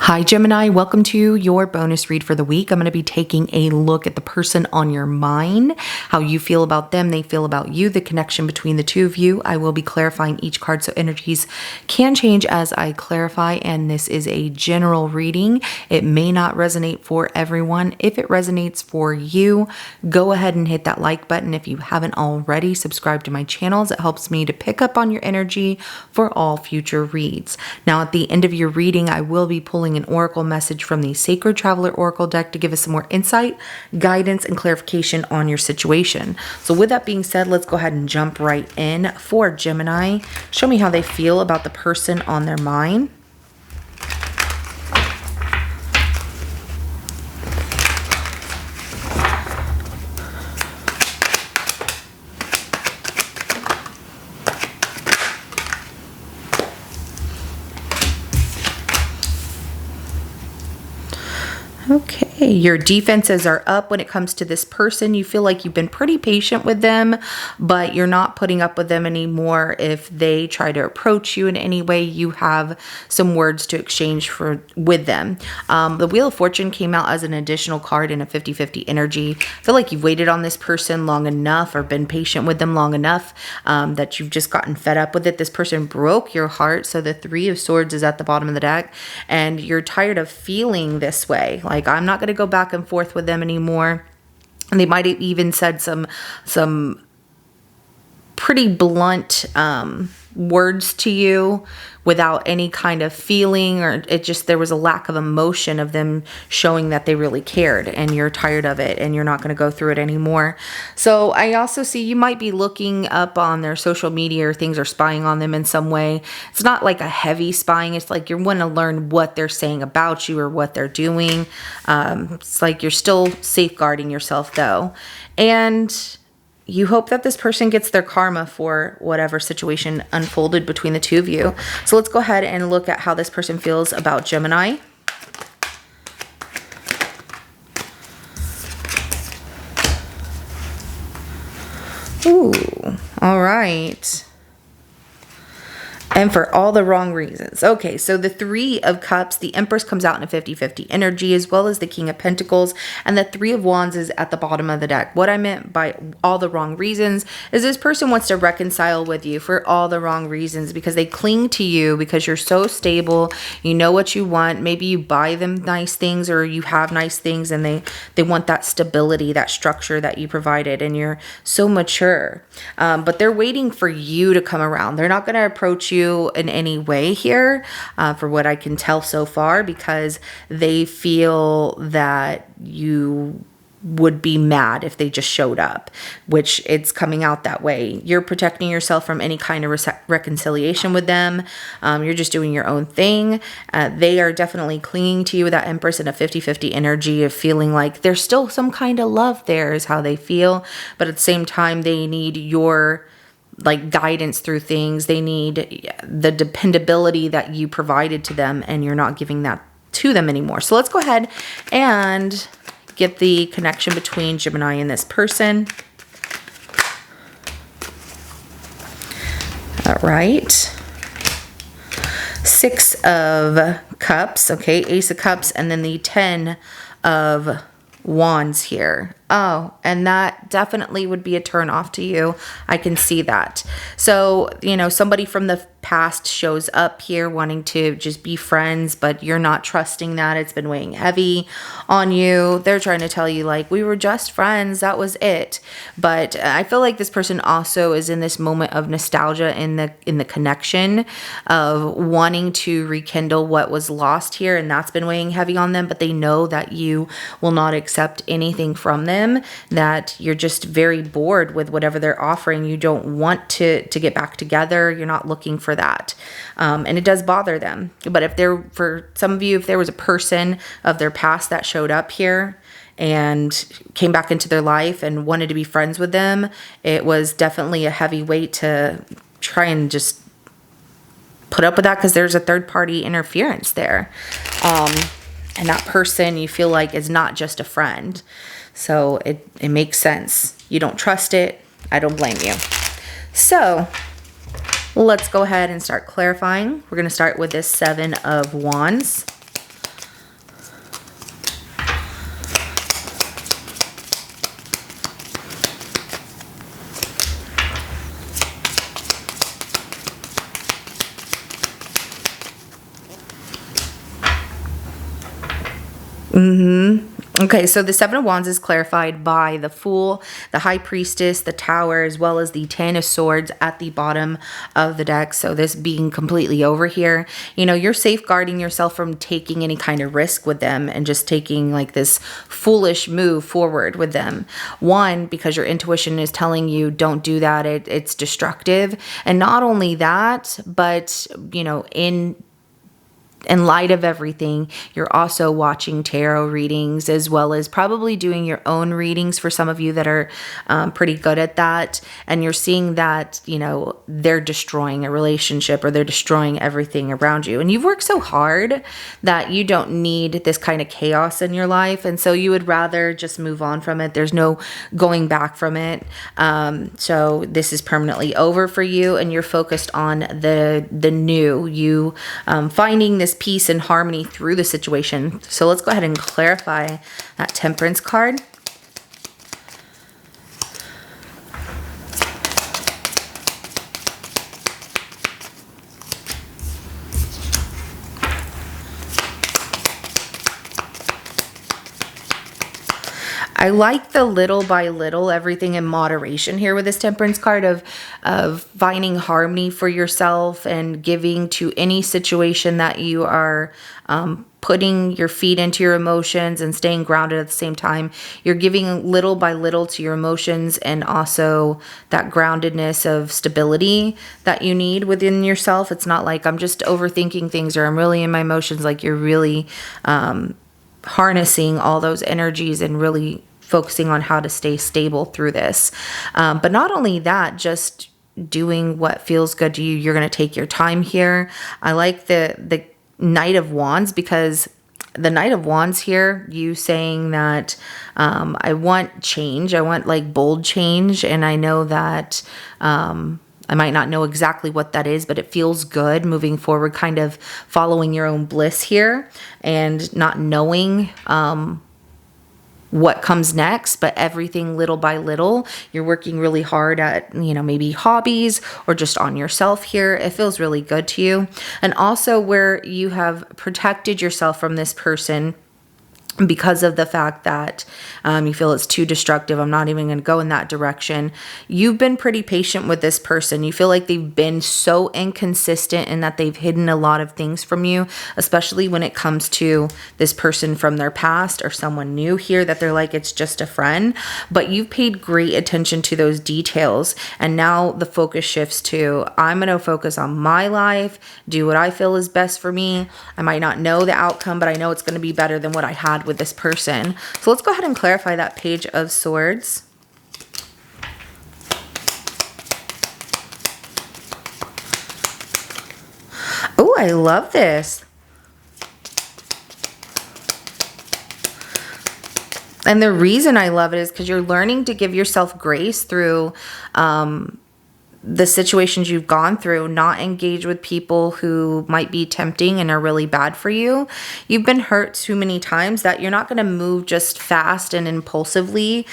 Hi Gemini, welcome to your bonus read for the week. I'm going to be taking a look at the person on your mind, how you feel about them, they feel about you, the connection between the two of you. I will be clarifying each card, so energies can change as I clarify, and this is a general reading. It may not resonate for everyone. If it resonates for you, go ahead and hit that like button. If you haven't already, subscribe to my channels. It helps me to pick up on your energy for all future reads. Now at the end of your reading, I will be pulling an oracle message from the Sacred Traveler Oracle deck to give us some more insight, guidance, and clarification on your situation. So with that being said, let's go ahead and jump right in. For Gemini, show me how they feel about the person on their mind. Okay, your defenses are up when it comes to this person. You feel like you've been pretty patient with them, but you're not putting up with them anymore. If they try to approach you in any way, you have some words to exchange with them. The Wheel of Fortune came out as an additional card in a 50-50 energy. I feel like you've waited on this person long enough or been patient with them long enough that you've just gotten fed up with it. This person broke your heart. So the Three of Swords is at the bottom of the deck, and you're tired of feeling this way. Like, I'm not going to go back and forth with them anymore. And they might have even said some pretty blunt words to you without any kind of feeling, or there was a lack of emotion of them showing that they really cared, and you're tired of it and you're not going to go through it anymore. So I also see you might be looking up on their social media or things, or spying on them in some way. It's not like a heavy spying. It's like you want to learn what they're saying about you or what they're doing. It's like you're still safeguarding yourself though. And you hope that this person gets their karma for whatever situation unfolded between the two of you. So let's go ahead and look at how this person feels about Gemini. Ooh, all right. And for all the wrong reasons. Okay, so the Three of Cups, the Empress comes out in a 50-50 energy, as well as the King of Pentacles, and the Three of Wands is at the bottom of the deck. What I meant by all the wrong reasons is this person wants to reconcile with you for all the wrong reasons, because they cling to you because you're so stable, you know what you want. Maybe you buy them nice things, or you have nice things, and they want that stability, that structure that you provided, and you're so mature. But they're waiting for you to come around. They're not going to approach you in any way here, for what I can tell so far, because they feel that you would be mad if they just showed up, which it's coming out that way. You're protecting yourself from any kind of reconciliation with them. You're just doing your own thing. They are definitely clinging to you with that Empress in a 50-50 energy of feeling like there's still some kind of love there, is how they feel. But at the same time, they need your guidance through things. They need the dependability that you provided to them, and you're not giving that to them anymore. So let's go ahead and get the connection between Gemini and this person. All right. Six of Cups. Okay, Ace of Cups, and then the 10 of Wands here. Oh, and that definitely would be a turn off to you. I can see that. So, somebody from the past shows up here wanting to just be friends, but you're not trusting that. It's been weighing heavy on you. They're trying to tell you, like, we were just friends, that was it. But I feel like this person also is in this moment of nostalgia in the connection of wanting to rekindle what was lost here, and that's been weighing heavy on them. But they know that you will not accept anything from them, that you're just very bored with whatever they're offering. You don't want to get back together. You're not looking for that. And it does bother them. But for some of you, if there was a person of their past that showed up here and came back into their life and wanted to be friends with them, it was definitely a heavy weight to try and just put up with that, because there's a third party interference there. And that person you feel like is not just a friend. So it makes sense. You don't trust it. I don't blame you. So let's go ahead and start clarifying. We're going to start with this Seven of Wands. Okay, so the Seven of Wands is clarified by the Fool, the High Priestess, the Tower, as well as the Ten of Swords at the bottom of the deck. So this being completely over here, you know, you're safeguarding yourself from taking any kind of risk with them and just taking like this foolish move forward with them. One, because your intuition is telling you don't do that, it's destructive. And not only that, but, you know, in light of everything, you're also watching tarot readings as well as probably doing your own readings for some of you that are pretty good at that. And you're seeing that, you know, they're destroying a relationship or they're destroying everything around you. And you've worked so hard that you don't need this kind of chaos in your life. And so you would rather just move on from it. There's no going back from it. So this is permanently over for you and you're focused on the new, you finding this peace and harmony through the situation. So let's go ahead and clarify that Temperance card. I like the little by little, everything in moderation here with this Temperance card of finding harmony for yourself and giving to any situation that you are putting your feet into your emotions and staying grounded at the same time. You're giving little by little to your emotions and also that groundedness of stability that you need within yourself. It's not like I'm just overthinking things or I'm really in my emotions. Like you're really harnessing all those energies and really focusing on how to stay stable through this. But not only that, just doing what feels good to you. You're going to take your time here. I like the Knight of Wands because the Knight of Wands here, you saying that I want change. I want like bold change. And I know that I might not know exactly what that is, but it feels good moving forward, kind of following your own bliss here and not knowing what comes next, but everything little by little. You're working really hard at, you know, maybe hobbies or just on yourself here. It feels really good to you. And also where you have protected yourself from this person because of the fact that you feel it's too destructive. I'm not even going to go in that direction. You've been pretty patient with this person. You feel like they've been so inconsistent and that they've hidden a lot of things from you, especially when it comes to this person from their past or someone new here that they're like, it's just a friend. But you've paid great attention to those details. And now the focus shifts to, I'm going to focus on my life, do what I feel is best for me. I might not know the outcome, but I know it's going to be better than what I had with this person. So let's go ahead and clarify that Page of Swords. Oh, I love this. And the reason I love it is because you're learning to give yourself grace through the situations you've gone through, not engage with people who might be tempting and are really bad for you. You've been hurt too many times that you're not going to move just fast and impulsively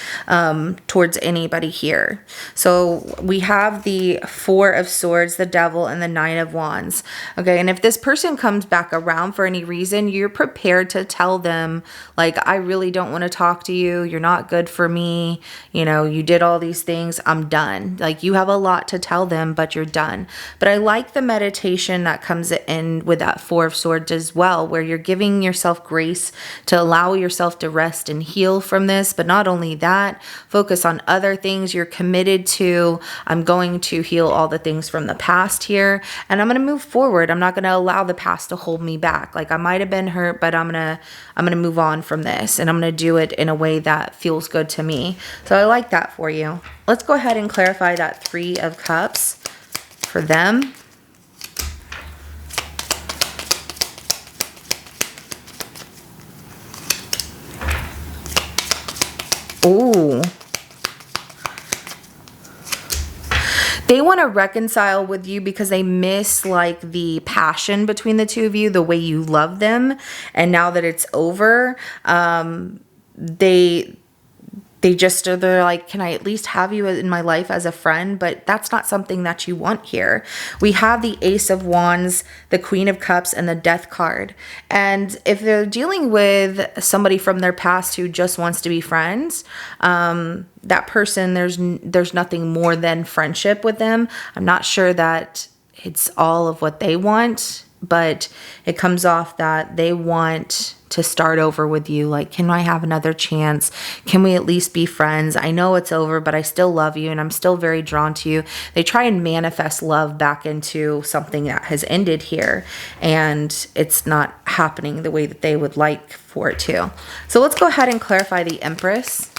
towards anybody here. So we have the Four of Swords, the Devil, and the Nine of Wands. Okay, and if this person comes back around for any reason, you're prepared to tell them, like, I really don't want to talk to you. You're not good for me. You know, you did all these things. I'm done. Like, you have a lot to tell them, but you're done. But I like the meditation that comes in with that Four of Swords as well, where you're giving yourself grace to allow yourself to rest and heal from this. But not only that, focus on other things. You're committed to, I'm going to heal all the things from the past here, and I'm going to move forward. I'm not going to allow the past to hold me back. Like, I might have been hurt, but I'm going to move on from this, and I'm going to do it in a way that feels good to me. So I like that for you. Let's go ahead and clarify that Three of Cups for them. Ooh. They want to reconcile with you because they miss like the passion between the two of you, the way you love them. And now that it's over, they're like, can I at least have you in my life as a friend? But that's not something that you want here. We have the Ace of Wands, the Queen of Cups, and the Death card. And if they're dealing with somebody from their past who just wants to be friends, that person, there's nothing more than friendship with them. I'm not sure that it's all of what they want, but it comes off that they want to start over with you. Like, can I have another chance? Can we at least be friends? I know it's over, but I still love you and I'm still very drawn to you. They try and manifest love back into something that has ended here, and it's not happening the way that they would like for it to. So let's go ahead and clarify the Empress.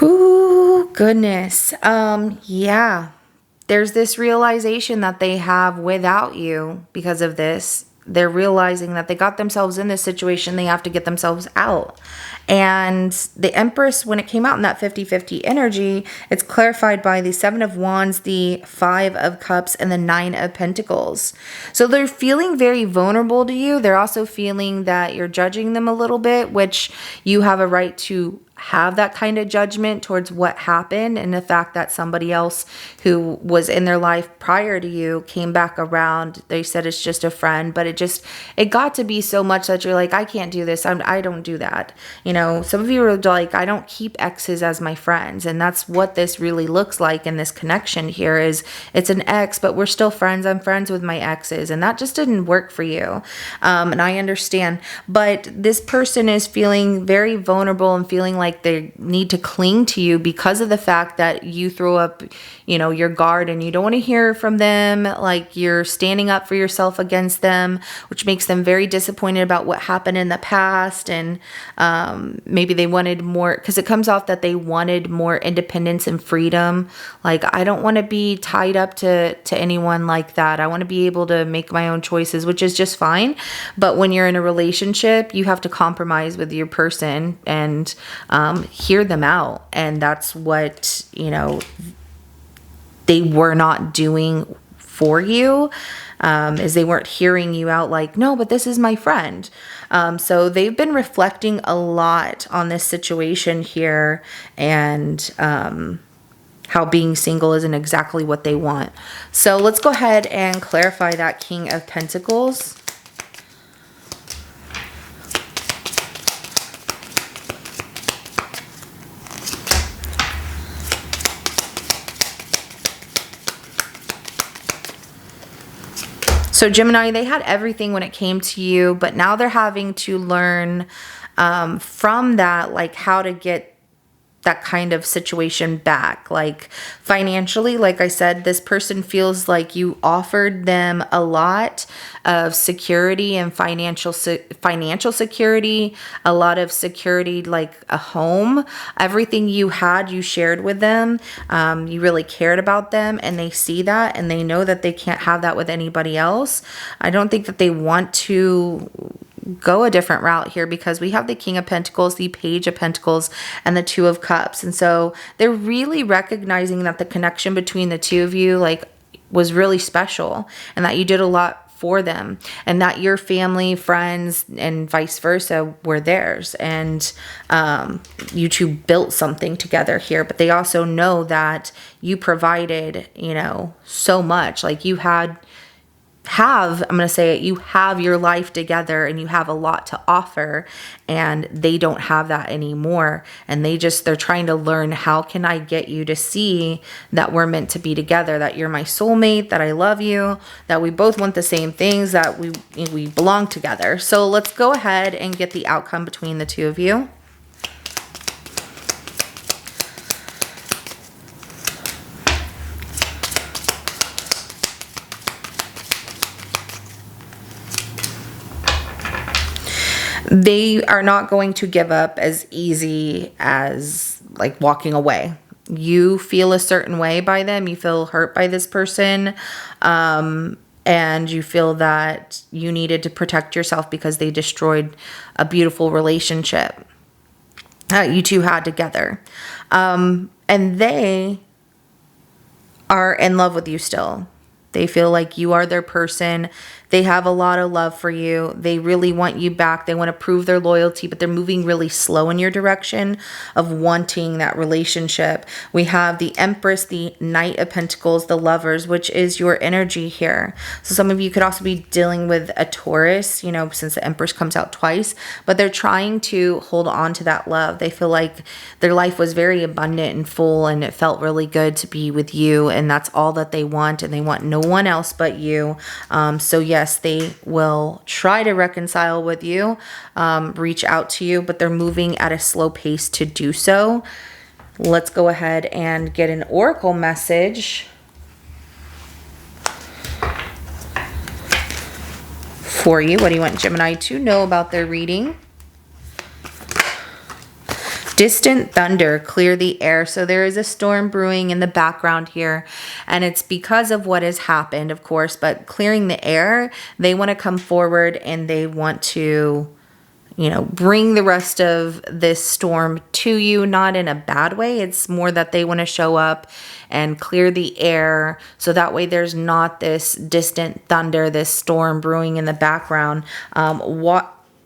Ooh, goodness. Yeah. There's this realization that they have without you because of this. They're realizing that they got themselves in this situation. They have to get themselves out. And the Empress, when it came out in that 50-50 energy, it's clarified by the Seven of Wands, the Five of Cups, and the Nine of Pentacles. So they're feeling very vulnerable to you. They're also feeling that you're judging them a little bit, which you have a right to have that kind of judgment towards what happened, and the fact that somebody else who was in their life prior to you came back around. They said it's just a friend, but it got to be so much that you're like, I can't do this. I don't do that. You know, some of you are like, I don't keep exes as my friends. And that's what this really looks like in this connection here. Is it's an ex, but we're still friends. I'm friends with my exes, and that just didn't work for you. And I understand, but this person is feeling very vulnerable and feeling like they need to cling to you because of the fact that you throw up, your guard, and you don't want to hear from them. Like, you're standing up for yourself against them, which makes them very disappointed about what happened in the past. And maybe they wanted more, because it comes off that they wanted more independence and freedom. Like, I don't want to be tied up to anyone like that. I want to be able to make my own choices, which is just fine. But when you're in a relationship, you have to compromise with your person and hear them out. And that's what, they were not doing for you, is they weren't hearing you out like, no, but this is my friend. So they've been reflecting a lot on this situation here, and how being single isn't exactly what they want. So let's go ahead and clarify that King of Pentacles. So Gemini, they had everything when it came to you, but now they're having to learn from that, like how to get that kind of situation back. Like financially, like I said, this person feels like you offered them a lot of security and financial security, a lot of security, like a home. Everything you had, you shared with them. You really cared about them, and they see that, and they know that they can't have that with anybody else. I don't think that they want to go a different route here, because we have the King of Pentacles, the Page of Pentacles, and the Two of Cups. And so they're really recognizing that the connection between the two of you was really special, and that you did a lot for them, and that your family, friends, and vice versa were theirs, and you two built something together here. But they also know that you provided, so much. Like you I'm going to say it, you have your life together, and you have a lot to offer, and they don't have that anymore. And they're trying to learn, how can I get you to see that we're meant to be together, that you're my soulmate, that I love you, that we both want the same things, that we belong together. So let's go ahead and get the outcome between the two of you. They are not going to give up as easy as like walking away. You feel a certain way by them. You feel hurt by this person. and you feel that you needed to protect yourself because they destroyed a beautiful relationship that you two had together. And they are in love with you still. They feel like you are their person. They have a lot of love for you. They really want you back. They want to prove their loyalty, but they're moving really slow in your direction of wanting that relationship. We have the Empress, the Knight of Pentacles, the Lovers, which is your energy here. So some of you could also be dealing with a Taurus, you know, since the Empress comes out twice, but they're trying to hold on to that love. They feel like their life was very abundant and full, and it felt really good to be with you, and that's all that they want, and they want no one else but you. So yes, they will try to reconcile with you, reach out to you, but they're moving at a slow pace to do so. Let's go ahead and get an oracle message for you. What do you want Gemini to know about their reading? Distant thunder, clear the air. So there is a storm brewing in the background here, and it's because of what has happened, of course, but clearing the air, they want to come forward and they want to, you know, bring the rest of this storm to you, not in a bad way. It's more that they want to show up and clear the air, so that way there's not this distant thunder, this storm brewing in the background.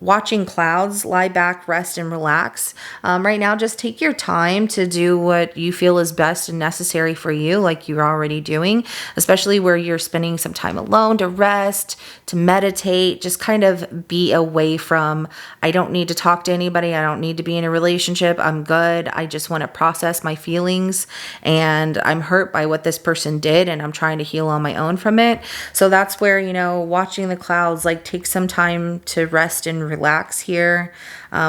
Watching clouds, lie back, rest, and relax. Right now, just take your time to do what you feel is best and necessary for you, like you're already doing, especially where you're spending some time alone to rest, to meditate, just kind of be away from, I don't need to talk to anybody. I don't need to be in a relationship. I'm good. I just want to process my feelings, and I'm hurt by what this person did, and I'm trying to heal on my own from it. So that's where, you know, watching the clouds, like take some time to rest and relax here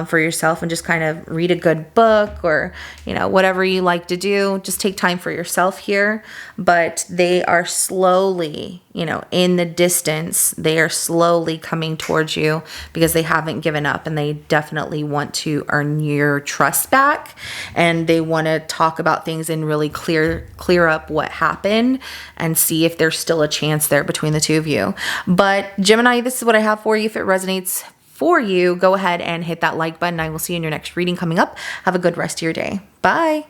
for yourself, and just kind of read a good book, or, you know, whatever you like to do. Just take time for yourself here. But they are slowly, you know, in the distance, they are slowly coming towards you because they haven't given up, and they definitely want to earn your trust back, and they want to talk about things and really clear up what happened and see if there's still a chance there between the two of you. But Gemini, this is what I have for you. If it resonates for you, go ahead and hit that like button. I will see you in your next reading coming up. Have a good rest of your day. Bye.